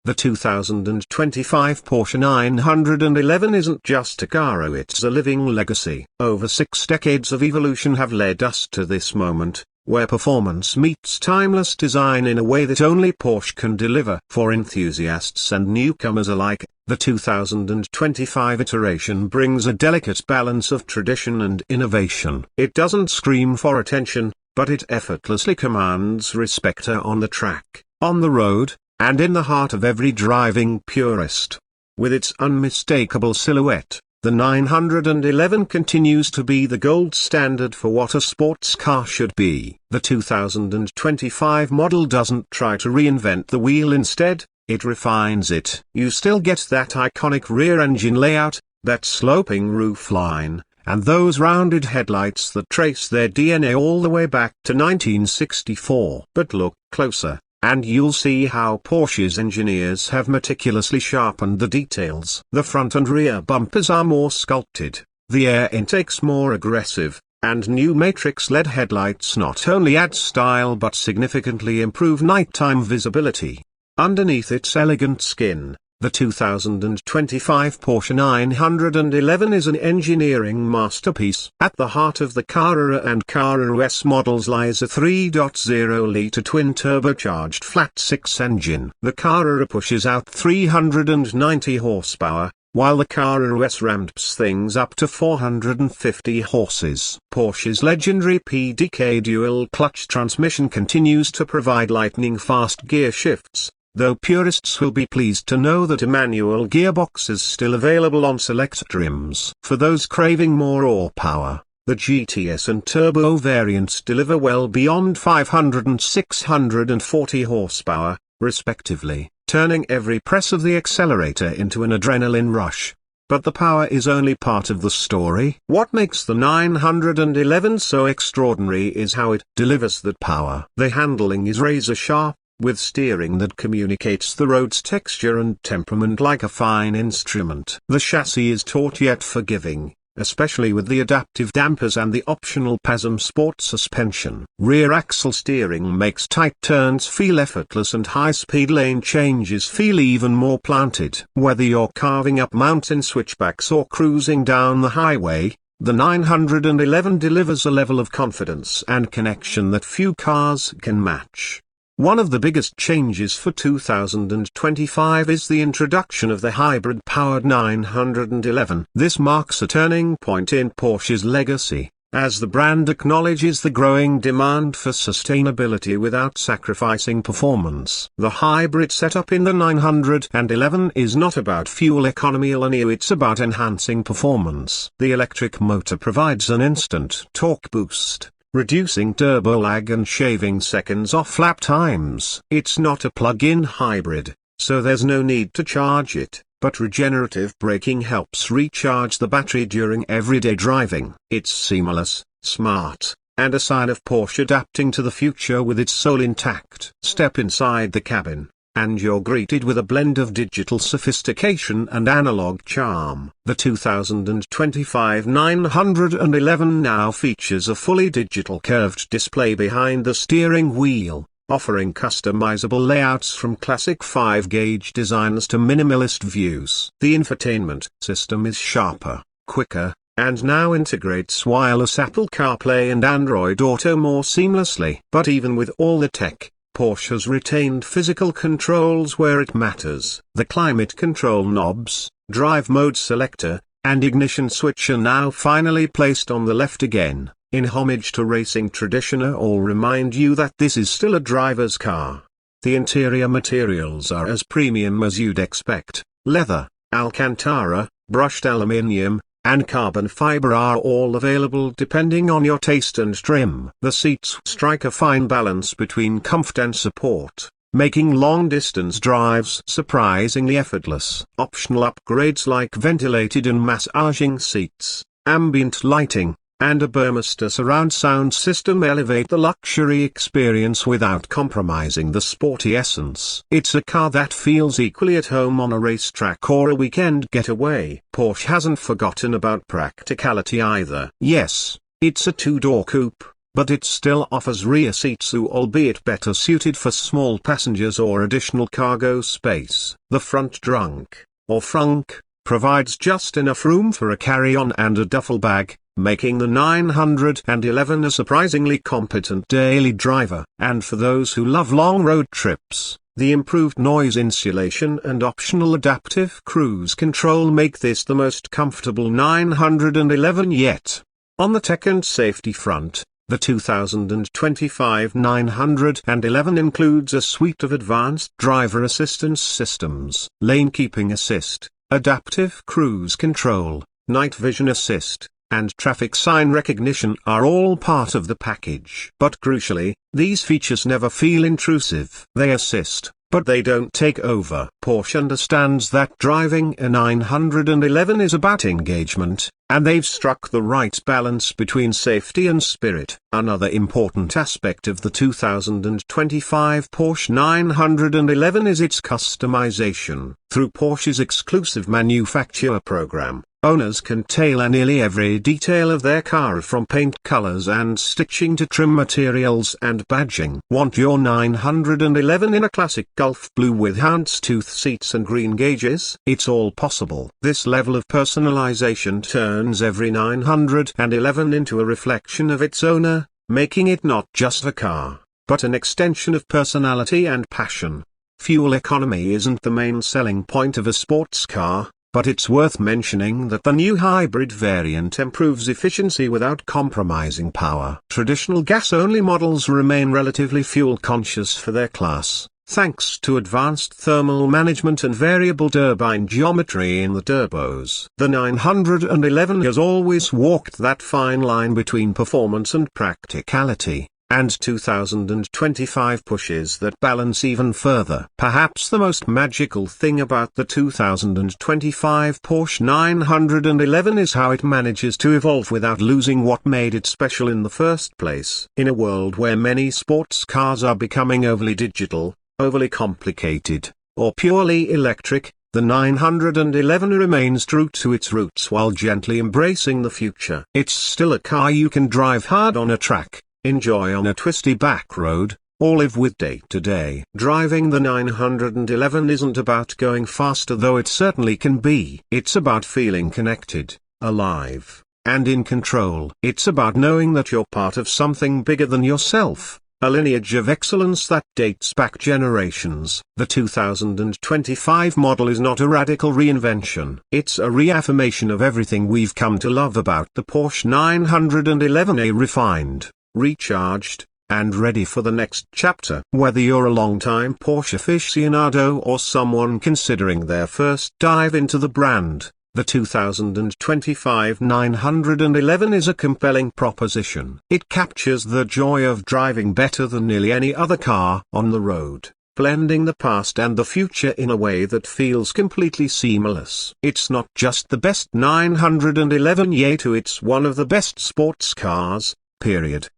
The 2025 Porsche 911 isn't just a car, it's a living legacy. Over 6 decades of evolution have led us to this moment, where performance meets timeless design in a way that only Porsche can deliver. For enthusiasts and newcomers alike, the 2025 iteration brings a delicate balance of tradition and innovation. It doesn't scream for attention, but it effortlessly commands respect on the track, on the road, and in the heart of every driving purist. With its unmistakable silhouette, the 911 continues to be the gold standard for what a sports car should be. The 2025 model doesn't try to reinvent the wheel, instead, it refines it. You still get that iconic rear engine layout, that sloping roofline, and those rounded headlights that trace their DNA all the way back to 1964. But look closer, and you'll see how Porsche's engineers have meticulously sharpened the details. The front and rear bumpers are more sculpted, the air intake's more aggressive, and new matrix-LED headlights not only add style but significantly improve nighttime visibility. Underneath its elegant skin, the 2025 Porsche 911 is an engineering masterpiece. At the heart of the Carrera and Carrera S models lies a 3.0-litre twin-turbocharged flat-six engine. The Carrera pushes out 390 horsepower, while the Carrera S ramps things up to 450 horses. Porsche's legendary PDK dual-clutch transmission continues to provide lightning-fast gear shifts, though purists will be pleased to know that a manual gearbox is still available on select trims. For those craving more oar-power, the GTS and Turbo variants deliver well beyond 500 and 640 horsepower, respectively, turning every press of the accelerator into an adrenaline rush. But the power is only part of the story. What makes the 911 so extraordinary is how it delivers that power. The handling is razor-sharp, with steering that communicates the road's texture and temperament like a fine instrument. The chassis is taut yet forgiving, especially with the adaptive dampers and the optional PASM Sport suspension. Rear axle steering makes tight turns feel effortless and high-speed lane changes feel even more planted. Whether you're carving up mountain switchbacks or cruising down the highway, the 911 delivers a level of confidence and connection that few cars can match. One of the biggest changes for 2025 is the introduction of the hybrid-powered 911. This marks a turning point in Porsche's legacy, as the brand acknowledges the growing demand for sustainability without sacrificing performance. The hybrid setup in the 911 is not about fuel economy alone, it's about enhancing performance. The electric motor provides an instant torque boost, reducing turbo lag and shaving seconds off lap times. It's not a plug-in hybrid, so there's no need to charge it, but regenerative braking helps recharge the battery during everyday driving. It's seamless, smart, and a sign of Porsche adapting to the future with its soul intact. Step inside the cabin, and you're greeted with a blend of digital sophistication and analog charm. The 2025 911 now features a fully digital curved display behind the steering wheel, offering customizable layouts from classic 5-gauge designs to minimalist views. The infotainment system is sharper, quicker, and now integrates wireless Apple CarPlay and Android Auto more seamlessly. But even with all the tech, Porsche has retained physical controls where it matters. The climate control knobs, drive mode selector, and ignition switch are now finally placed on the left again, in homage to racing tradition, all remind you that this is still a driver's car. The interior materials are as premium as you'd expect. Leather, Alcantara, brushed aluminium, and carbon fiber are all available depending on your taste and trim. The seats strike a fine balance between comfort and support, making long-distance drives surprisingly effortless. Optional upgrades like ventilated and massaging seats, ambient lighting, and a Burmester surround sound system elevate the luxury experience without compromising the sporty essence. It's a car that feels equally at home on a racetrack or a weekend getaway. Porsche hasn't forgotten about practicality either. Yes, it's a two-door coupe, but it still offers rear seats, albeit better suited for small passengers or additional cargo space. The front trunk, or frunk, provides just enough room for a carry-on and a duffel bag, making the 911 a surprisingly competent daily driver. And for those who love long road trips, the improved noise insulation and optional adaptive cruise control make this the most comfortable 911 yet. On the tech and safety front, the 2025 911 includes a suite of advanced driver assistance systems. Lane keeping assist, adaptive cruise control, night vision assist, and traffic sign recognition are all part of the package. But crucially, these features never feel intrusive. They assist, but they don't take over. Porsche understands that driving a 911 is about engagement, and they've struck the right balance between safety and spirit. Another important aspect of the 2025 Porsche 911 is its customization. Through Porsche's exclusive manufacturer program, owners can tailor nearly every detail of their car, from paint colors and stitching to trim materials and badging. Want your 911 in a classic Gulf blue with houndstooth seats and green gauges? It's all possible. This level of personalization turns every 911 into a reflection of its owner, making it not just a car, but an extension of personality and passion. Fuel economy isn't the main selling point of a sports car, but it's worth mentioning that the new hybrid variant improves efficiency without compromising power. Traditional gas-only models remain relatively fuel-conscious for their class, thanks to advanced thermal management and variable turbine geometry in the turbos. The 911 has always walked that fine line between performance and practicality, and 2025 pushes that balance even further. Perhaps the most magical thing about the 2025 Porsche 911 is how it manages to evolve without losing what made it special in the first place. In a world where many sports cars are becoming overly digital, overly complicated, or purely electric, the 911 remains true to its roots while gently embracing the future. It's still a car you can drive hard on a track, enjoy on a twisty back road, or live with day to day. Driving the 911 isn't about going faster, though it certainly can be. It's about feeling connected, alive, and in control. It's about knowing that you're part of something bigger than yourself, a lineage of excellence that dates back generations. The 2025 model is not a radical reinvention. It's a reaffirmation of everything we've come to love about the Porsche 911, a refined, recharged, and ready for the next chapter. Whether you're a long-time Porsche aficionado or someone considering their first dive into the brand, the 2025 911 is a compelling proposition. It captures the joy of driving better than nearly any other car on the road, blending the past and the future in a way that feels completely seamless. It's not just the best 911 yet, it's one of the best sports cars, period.